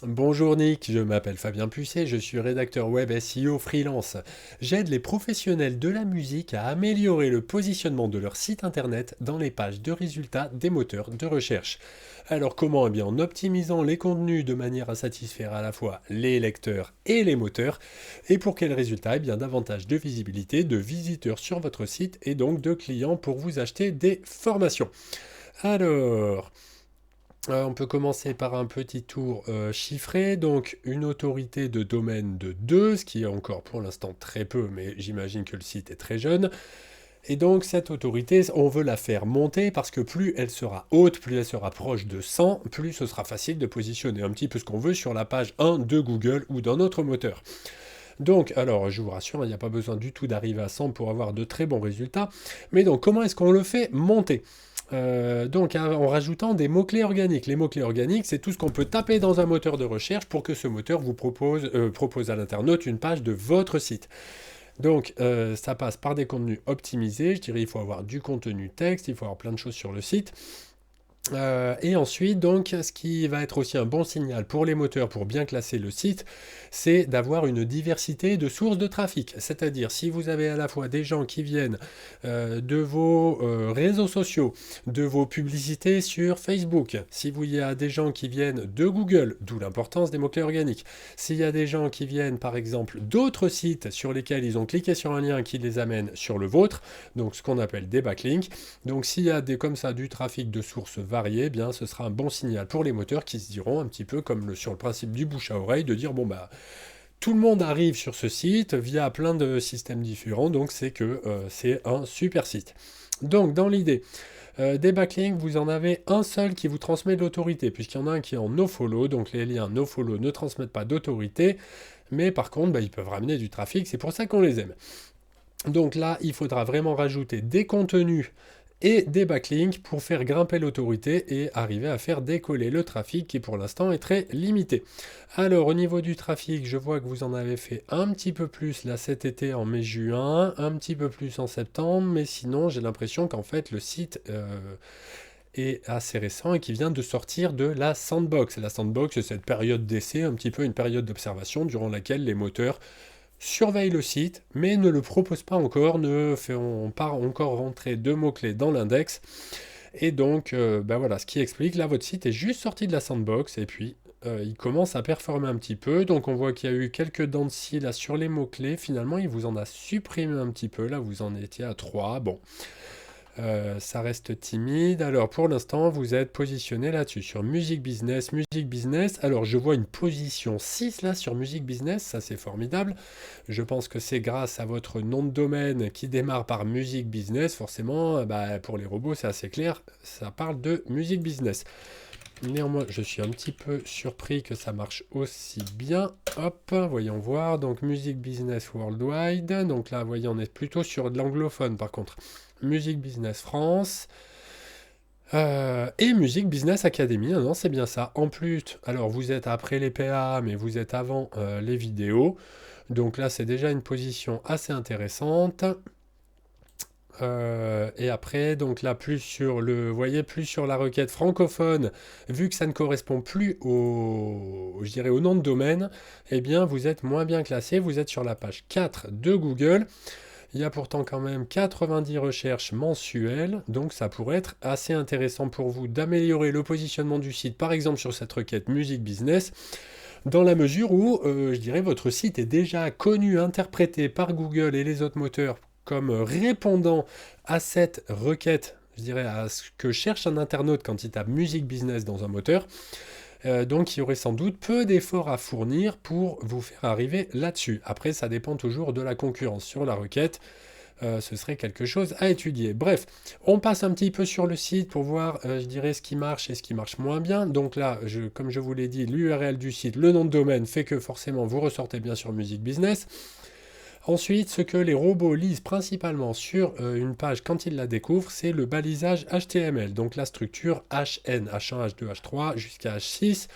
Bonjour Nick, je m'appelle Fabien Pucet, je suis rédacteur web SEO freelance. J'aide les professionnels de la musique à améliorer le positionnement de leur site internet dans les pages de résultats des moteurs de recherche. Alors comment? Eh bien en optimisant les contenus de manière à satisfaire à la fois les lecteurs et les moteurs. Et pour quel résultat? Eh bien davantage de visibilité, de visiteurs sur votre site et donc de clients pour vous acheter des formations. Alors, on peut commencer par un petit tour chiffré, donc une autorité de domaine de 2, ce qui est encore pour l'instant très peu, mais j'imagine que le site est très jeune. Et donc cette autorité, on veut la faire monter parce que plus elle sera haute, plus elle sera proche de 100, plus ce sera facile de positionner un petit peu ce qu'on veut sur la page 1 de Google ou d'un autre moteur. Donc, alors, je vous rassure, il n'y a pas besoin du tout d'arriver à 100 pour avoir de très bons résultats. Mais donc, comment est-ce qu'on le fait monter? Donc en rajoutant des mots-clés organiques. Les mots-clés organiques, c'est tout ce qu'on peut taper dans un moteur de recherche pour que ce moteur vous propose à l'internaute une page de votre site. Donc ça passe par des contenus optimisés. Je dirais il faut avoir du contenu texte, il faut avoir plein de choses sur le site. Et ensuite, donc, ce qui va être aussi un bon signal pour les moteurs pour bien classer le site, c'est d'avoir une diversité de sources de trafic. C'est-à-dire, si vous avez à la fois des gens qui viennent de vos réseaux sociaux, de vos publicités sur Facebook, si vous y a des gens qui viennent de Google, d'où l'importance des mots-clés organiques, s'il y a des gens qui viennent, par exemple, d'autres sites sur lesquels ils ont cliqué sur un lien qui les amène sur le vôtre, donc ce qu'on appelle des backlinks. Donc, s'il y a comme ça du trafic de sources variées, eh bien, ce sera un bon signal pour les moteurs qui se diront un petit peu comme sur le principe du bouche à oreille, de dire bon bah tout le monde arrive sur ce site via plein de systèmes différents, donc c'est que c'est un super site. Donc dans l'idée, des backlinks, vous en avez un seul qui vous transmet de l'autorité, puisqu'il y en a un qui est en nofollow, donc les liens nofollow ne transmettent pas d'autorité, mais par contre, bah, ils peuvent ramener du trafic, c'est pour ça qu'on les aime. Donc là, il faudra vraiment rajouter des contenus et des backlinks pour faire grimper l'autorité et arriver à faire décoller le trafic qui pour l'instant est très limité. Alors au niveau du trafic, je vois que vous en avez fait un petit peu plus là cet été en mai-juin, un petit peu plus en septembre, mais sinon j'ai l'impression qu'en fait le site est assez récent et qui vient de sortir de la sandbox. La sandbox, c'est cette période d'essai, un petit peu une période d'observation durant laquelle les moteurs surveille le site, mais ne le propose pas encore, ne fait pas encore rentrer de mots-clés dans l'index. Et donc, ben voilà, ce qui explique, là, votre site est juste sorti de la sandbox, et puis il commence à performer un petit peu. Donc, on voit qu'il y a eu quelques dents de scie là sur les mots-clés. Finalement, il vous en a supprimé un petit peu. Là, vous en étiez à 3. Bon, ça reste timide. Alors pour l'instant, vous êtes positionné là-dessus, sur Music Business, Music Business. Alors je vois une position 6 là sur Music Business, ça c'est formidable. Je pense que c'est grâce à votre nom de domaine qui démarre par Music Business. Forcément, bah, pour les robots, c'est assez clair, ça parle de Music Business. Néanmoins, je suis un petit peu surpris que ça marche aussi bien. Hop, voyons voir. Donc, Music Business Worldwide. Donc là, vous voyez, on est plutôt sur de l'anglophone par contre. Music Business France. Et Music Business Academy, non, c'est bien ça. En plus, alors vous êtes après les PA, mais vous êtes avant les vidéos. Donc là, c'est déjà une position assez intéressante. Et après, donc là, plus sur le, vous voyez, plus sur la requête francophone, vu que ça ne correspond plus au, je dirais, au nom de domaine, eh bien, vous êtes moins bien classé. Vous êtes sur la page 4 de Google. Il y a pourtant quand même 90 recherches mensuelles, donc ça pourrait être assez intéressant pour vous d'améliorer le positionnement du site, par exemple sur cette requête Music Business, dans la mesure où, je dirais, votre site est déjà connu, interprété par Google et les autres moteurs comme répondant à cette requête, je dirais, à ce que cherche un internaute quand il tape Music Business dans un moteur. Donc il y aurait sans doute peu d'efforts à fournir pour vous faire arriver là-dessus. Après, ça dépend toujours de la concurrence sur la requête. Ce serait quelque chose à étudier. Bref, on passe un petit peu sur le site pour voir, je dirais, ce qui marche et ce qui marche moins bien. Donc là, comme je vous l'ai dit, l'URL du site, le nom de domaine fait que forcément vous ressortez bien sur Music Business. Ensuite, ce que les robots lisent principalement sur une page quand ils la découvrent, c'est le balisage HTML, donc la structure HN, H1, H2, H3 jusqu'à H6.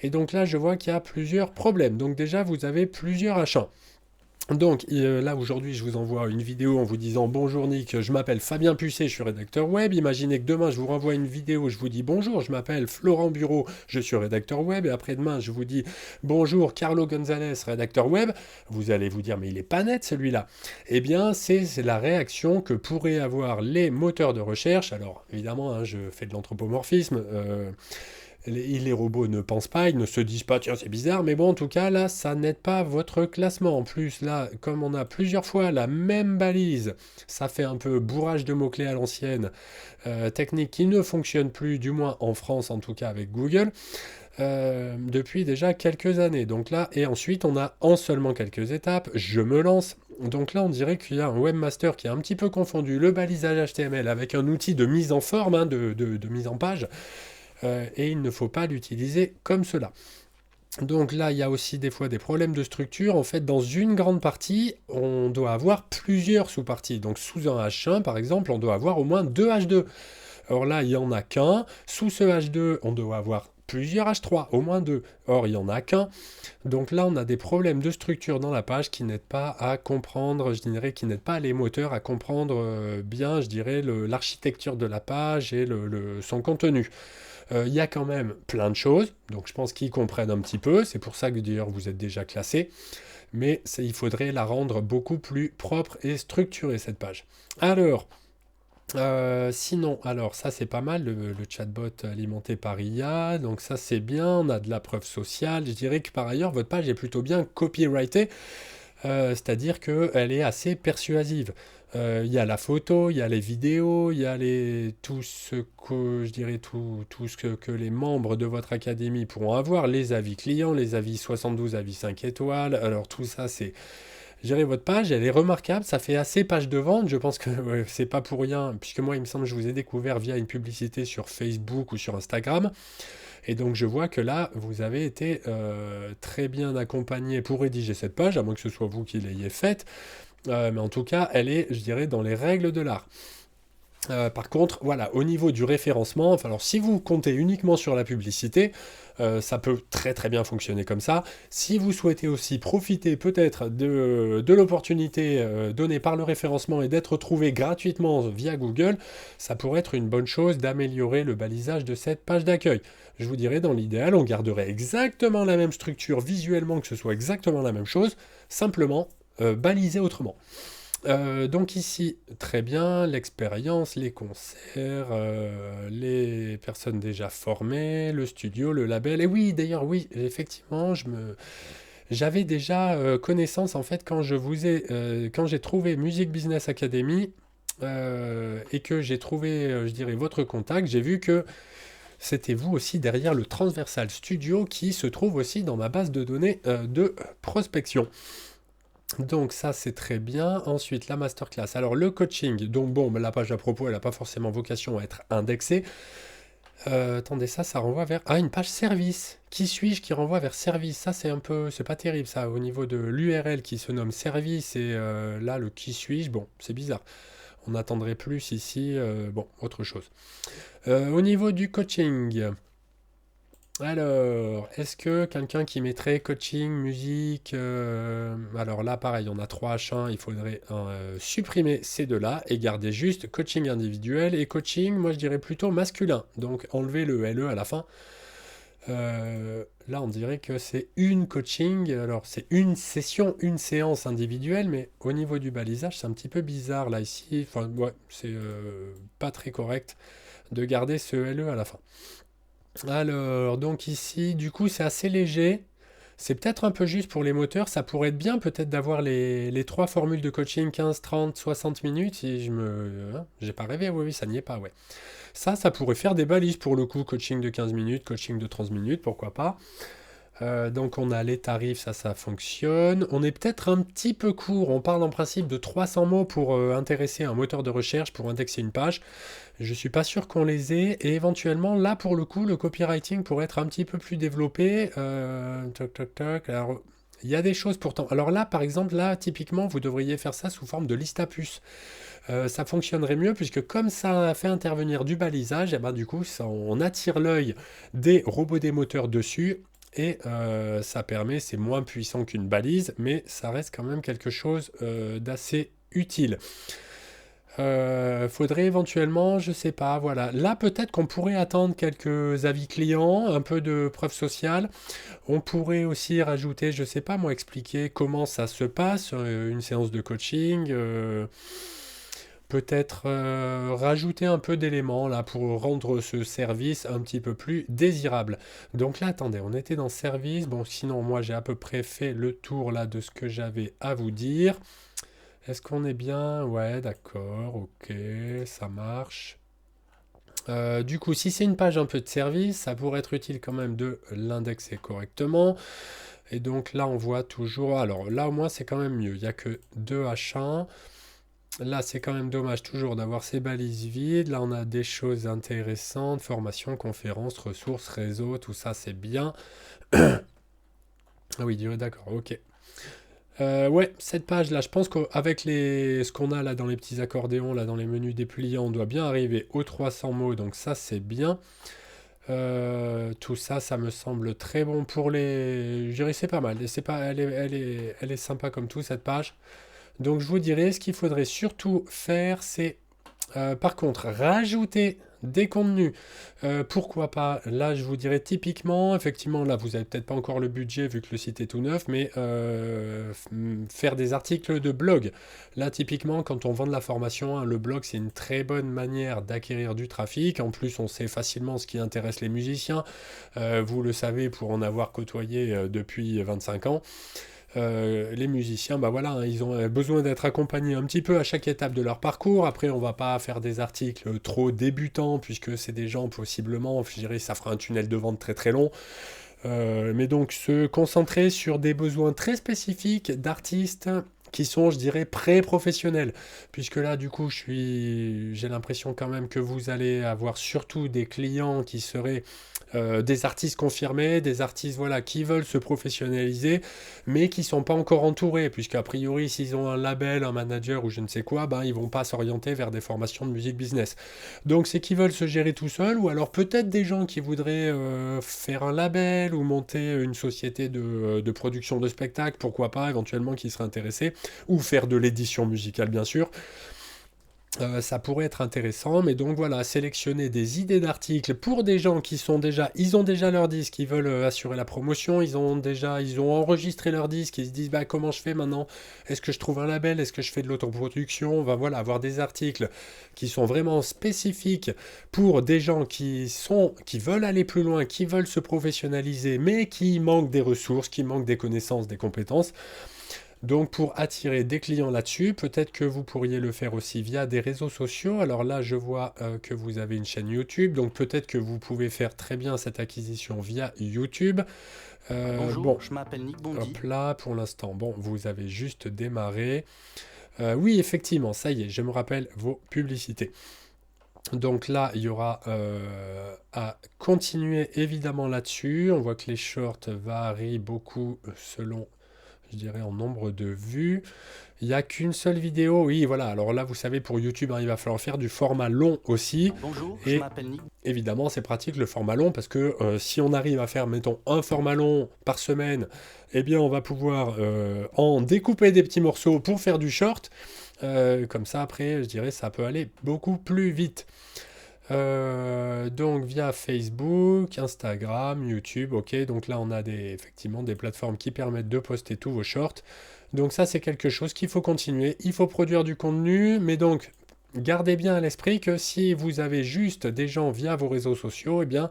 Et donc là, je vois qu'il y a plusieurs problèmes. Donc déjà, vous avez plusieurs H1. Donc là aujourd'hui je vous envoie une vidéo en vous disant bonjour Nick, je m'appelle Fabien Pucet, je suis rédacteur web. Imaginez que demain je vous renvoie une vidéo, je vous dis bonjour, je m'appelle Florent Bureau, je suis rédacteur web. Et après-demain je vous dis bonjour Carlo Gonzalez, rédacteur web. Vous allez vous dire mais il est pas net celui-là. Eh bien c'est la réaction que pourraient avoir les moteurs de recherche. Alors évidemment hein, je fais de l'anthropomorphisme. Les robots ne pensent pas, ils ne se disent pas tiens c'est bizarre, mais bon en tout cas là ça n'aide pas votre classement. En plus là comme on a plusieurs fois la même balise, ça fait un peu bourrage de mots-clés à l'ancienne, technique qui ne fonctionne plus, du moins en France en tout cas avec Google, depuis déjà quelques années. Donc là et ensuite on a en seulement quelques étapes, je me lance. Donc là, on dirait qu'il y a un webmaster qui a un petit peu confondu le balisage HTML avec un outil de mise en forme, hein, de mise en page. Et il ne faut pas l'utiliser comme cela. Donc là, il y a aussi des fois des problèmes de structure. En fait, dans une grande partie, on doit avoir plusieurs sous-parties. Donc sous un H1, par exemple, on doit avoir au moins deux H2. Or là, il n'y en a qu'un. Sous ce H2, on doit avoir plusieurs H3, au moins deux. Or, il n'y en a qu'un. Donc là, on a des problèmes de structure dans la page qui n'aident pas à comprendre, je dirais, qui n'aident pas les moteurs à comprendre bien, je dirais, l'architecture de la page et son contenu. Il y a quand même plein de choses, donc je pense qu'ils comprennent un petit peu, c'est pour ça que d'ailleurs vous êtes déjà classé, mais il faudrait la rendre beaucoup plus propre et structurée cette page. Alors, sinon, alors ça c'est pas mal, le chatbot alimenté par IA, donc ça c'est bien, on a de la preuve sociale, je dirais que par ailleurs votre page est plutôt bien copyrightée, c'est-à-dire qu'elle est assez persuasive. Il y a la photo, il y a les vidéos, il y a tout ce que je dirais tout ce que les membres de votre académie pourront avoir, les avis clients, les avis 72 avis 5 étoiles. Alors tout ça, c'est gérer votre page, elle est remarquable, ça fait assez page de vente. Je pense que ouais, c'est pas pour rien, puisque moi, il me semble que je vous ai découvert via une publicité sur Facebook ou sur Instagram. Et donc je vois que là, vous avez été très bien accompagné pour rédiger cette page, à moins que ce soit vous qui l'ayez faite. Mais en tout cas, elle est, je dirais, dans les règles de l'art. Par contre, voilà, au niveau du référencement, enfin, alors si vous comptez uniquement sur la publicité, ça peut très très bien fonctionner comme ça. Si vous souhaitez aussi profiter peut-être de l'opportunité donnée par le référencement et d'être trouvé gratuitement via Google, ça pourrait être une bonne chose d'améliorer le balisage de cette page d'accueil. Je vous dirais, dans l'idéal, on garderait exactement la même structure visuellement, que ce soit exactement la même chose, simplement balisé autrement. Donc ici, très bien, l'expérience, les concerts, les personnes déjà formées, le studio, le label. Et oui, d'ailleurs, oui, effectivement, j'avais déjà connaissance en fait quand j'ai trouvé Music Business Academy et que j'ai trouvé, je dirais, votre contact, j'ai vu que c'était vous aussi derrière le Transversal Studio qui se trouve aussi dans ma base de données de prospection. Donc ça c'est très bien. Ensuite la masterclass. Alors le coaching, donc bon, la page à propos, elle n'a pas forcément vocation à être indexée. Attendez, ça renvoie vers... Ah, une page service. Qui suis-je qui renvoie vers service? Ça c'est un peu... C'est pas terrible ça, au niveau de l'URL qui se nomme service et là le qui suis-je, bon, c'est bizarre. On attendrait plus ici, bon, autre chose. Au niveau du coaching... Alors, est-ce que quelqu'un qui mettrait coaching, musique, alors là, pareil, on a 3 H1, il faudrait supprimer ces deux-là et garder juste coaching individuel et coaching, moi je dirais plutôt masculin. Donc enlever le LE à la fin. Là, on dirait que c'est une coaching, alors c'est une session, une séance individuelle, mais au niveau du balisage, c'est un petit peu bizarre là ici. Enfin, ouais, c'est pas très correct de garder ce LE à la fin. Alors, donc ici, du coup, c'est assez léger. C'est peut-être un peu juste pour les moteurs. Ça pourrait être bien peut-être d'avoir les trois formules de coaching 15, 30, 60 minutes. Si j'ai pas rêvé, oui, oui, ça n'y est pas, ouais. Ça pourrait faire des balises pour le coup. Coaching de 15 minutes, coaching de 30 minutes, pourquoi pas. Donc on a les tarifs, ça fonctionne. On est peut-être un petit peu court. On parle en principe de 300 mots pour intéresser un moteur de recherche, pour indexer une page. Je suis pas sûr qu'on les ait. Et éventuellement, là pour le coup, le copywriting pourrait être un petit peu plus développé. Toc, toc, toc. Alors, il y a des choses pourtant. Alors là, par exemple, là, typiquement, vous devriez faire ça sous forme de liste à puces. Ça fonctionnerait mieux puisque comme ça fait intervenir du balisage, et ben du coup, on attire l'œil des robots des moteurs dessus. Et ça permet, c'est moins puissant qu'une balise, mais ça reste quand même quelque chose d'assez utile. Faudrait éventuellement, je sais pas, voilà. Là, peut-être qu'on pourrait attendre quelques avis clients, un peu de preuve sociale. On pourrait aussi rajouter, je sais pas, moi, expliquer comment ça se passe, une séance de coaching. Peut-être rajouter un peu d'éléments là pour rendre ce service un petit peu plus désirable. Donc là, attendez, on était dans service. Bon, sinon, moi, j'ai à peu près fait le tour là de ce que j'avais à vous dire. Est-ce qu'on est bien? Ouais, d'accord, ok, ça marche. Du coup, si c'est une page un peu de service, ça pourrait être utile quand même de l'indexer correctement. Et donc là, on voit toujours. Alors là, au moins, c'est quand même mieux. Il n'y a que 2 H1. Là, c'est quand même dommage toujours d'avoir ces balises vides. Là, on a des choses intéressantes. Formation, conférences, ressources, réseau, tout ça, c'est bien. Ah oui, d'accord, ok. Ouais, cette page-là, je pense qu'avec ce qu'on a là dans les petits accordéons, là dans les menus dépliants, on doit bien arriver aux 300 mots, donc ça c'est bien. Tout ça, ça me semble très bon pour les. Je dirais c'est pas mal. C'est pas, elle est sympa comme tout cette page. Donc je vous dirais, ce qu'il faudrait surtout faire, c'est par contre, rajouter des contenus, pourquoi pas? Là, je vous dirais typiquement, effectivement, là, vous n'avez peut-être pas encore le budget vu que le site est tout neuf, mais faire des articles de blog. Là, typiquement, quand on vend de la formation, hein, le blog, c'est une très bonne manière d'acquérir du trafic. En plus, on sait facilement ce qui intéresse les musiciens. Vous le savez pour en avoir côtoyé depuis 25 ans. Les musiciens, bah voilà, hein, ils ont besoin d'être accompagnés un petit peu à chaque étape de leur parcours. Après, on va pas faire des articles trop débutants, puisque c'est des gens possiblement, je dirais, ça fera un tunnel de vente très très long. Mais donc, se concentrer sur des besoins très spécifiques d'artistes qui sont, je dirais, pré-professionnels. Puisque là, du coup, j'ai l'impression quand même que vous allez avoir surtout des clients qui seraient des artistes confirmés, des artistes voilà, qui veulent se professionnaliser, mais qui ne sont pas encore entourés, puisqu'a priori, s'ils ont un label, un manager ou je ne sais quoi, ben, ils ne vont pas s'orienter vers des formations de musique business. Donc c'est qu'ils veulent se gérer tout seuls, ou alors peut-être des gens qui voudraient faire un label ou monter une société de production de spectacles, pourquoi pas, éventuellement qui seraient intéressés, ou faire de l'édition musicale bien sûr. Ça pourrait être intéressant, mais donc voilà, sélectionner des idées d'articles pour des gens qui sont déjà, ils ont déjà leur disque, ils veulent assurer la promotion, ils ont enregistré leur disque, ils se disent bah comment je fais maintenant? Est-ce que je trouve un label? Est-ce que je fais de l'autoproduction? On va voilà avoir des articles qui sont vraiment spécifiques pour des gens qui veulent aller plus loin, qui veulent se professionnaliser, mais qui manquent des ressources, qui manquent des connaissances, des compétences. Donc pour attirer des clients là-dessus, peut-être que vous pourriez le faire aussi via des réseaux sociaux. Alors là, je vois que vous avez une chaîne YouTube, donc peut-être que vous pouvez faire très bien cette acquisition via YouTube. Bonjour, Bon, je m'appelle Nick Bondy. hop là, pour l'instant, bon, vous avez juste démarré. Oui, effectivement, ça y est, je me rappelle vos publicités. Donc là, il y aura à continuer évidemment là-dessus. On voit que les shorts varient beaucoup selon je dirais en nombre de vues. Il n'y a qu'une seule vidéo. Oui, voilà. Alors là, vous savez, pour YouTube, hein, il va falloir faire du format long aussi. Bonjour, je Et m'appelle Nick. évidemment, c'est pratique le format long parce que si on arrive à faire, mettons, un format long par semaine, eh bien, on va pouvoir en découper des petits morceaux pour faire du short. Comme ça, après, je dirais, ça peut aller beaucoup plus vite. Donc via Facebook, Instagram, YouTube, ok. Donc là on a effectivement des plateformes qui permettent de poster tous vos shorts. Donc ça c'est quelque chose qu'il faut continuer. Il faut produire du contenu, mais donc gardez bien à l'esprit que si vous avez juste des gens via vos réseaux sociaux, eh bien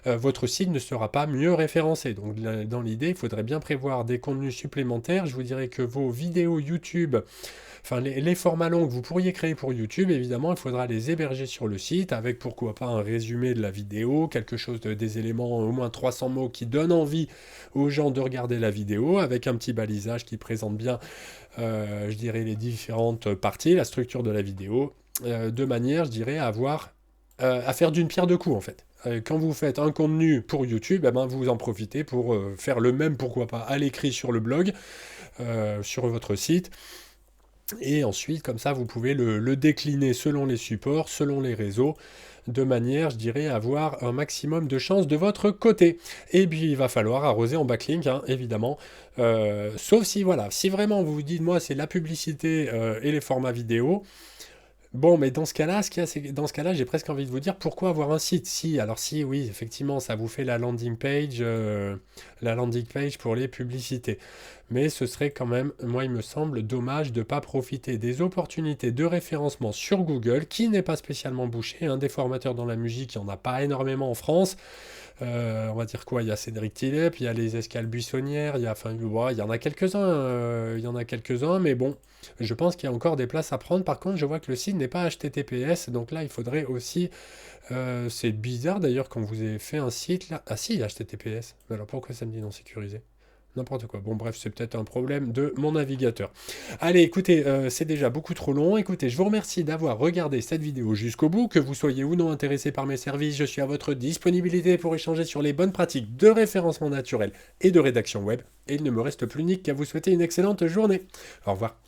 votre site ne sera pas mieux référencé. Donc dans l'idée, il faudrait bien prévoir des contenus supplémentaires. Je vous dirais que vos vidéos YouTube enfin, les formats longs que vous pourriez créer pour YouTube, évidemment, il faudra les héberger sur le site avec pourquoi pas un résumé de la vidéo, quelque chose des éléments, au moins 300 mots qui donnent envie aux gens de regarder la vidéo, avec un petit balisage qui présente bien, je dirais, les différentes parties, la structure de la vidéo, de manière, je dirais, à faire d'une pierre deux coups en fait. Quand vous faites un contenu pour YouTube, eh ben, vous en profitez pour faire le même, pourquoi pas, à l'écrit sur le blog, sur votre site. Et ensuite, comme ça, vous pouvez le décliner selon les supports, selon les réseaux, de manière, je dirais, à avoir un maximum de chances de votre côté. Et puis, il va falloir arroser en backlink, hein, évidemment. Sauf si, voilà, si vraiment vous vous dites, moi, c'est la publicité et les formats vidéo. Bon, mais dans ce cas-là, dans ce cas-là, j'ai presque envie de vous dire pourquoi avoir un site. Si, alors si, oui, effectivement, ça vous fait la landing page pour les publicités. Mais ce serait quand même, moi, il me semble dommage de ne pas profiter des opportunités de référencement sur Google, qui n'est pas spécialement bouché. Hein, des formateurs dans la musique, il n'y en a pas énormément en France. On va dire quoi? Il y a Cédric Tillep, il y a les Escales Buissonnières, il y a, enfin, ouais, il y en a quelques-uns, il y en a quelques-uns, mais bon, je pense qu'il y a encore des places à prendre. Par contre, je vois que le site n'est pas HTTPS, donc là, il faudrait aussi. C'est bizarre d'ailleurs quand vous avez fait un site là. Ah si, HTTPS. Mais alors pourquoi ça me dit non sécurisé? N'importe quoi. Bon, bref, c'est peut-être un problème de mon navigateur. Allez, écoutez, c'est déjà beaucoup trop long. Écoutez, je vous remercie d'avoir regardé cette vidéo jusqu'au bout. Que vous soyez ou non intéressé par mes services, je suis à votre disponibilité pour échanger sur les bonnes pratiques de référencement naturel et de rédaction web. Et il ne me reste plus qu'à vous souhaiter une excellente journée. Au revoir.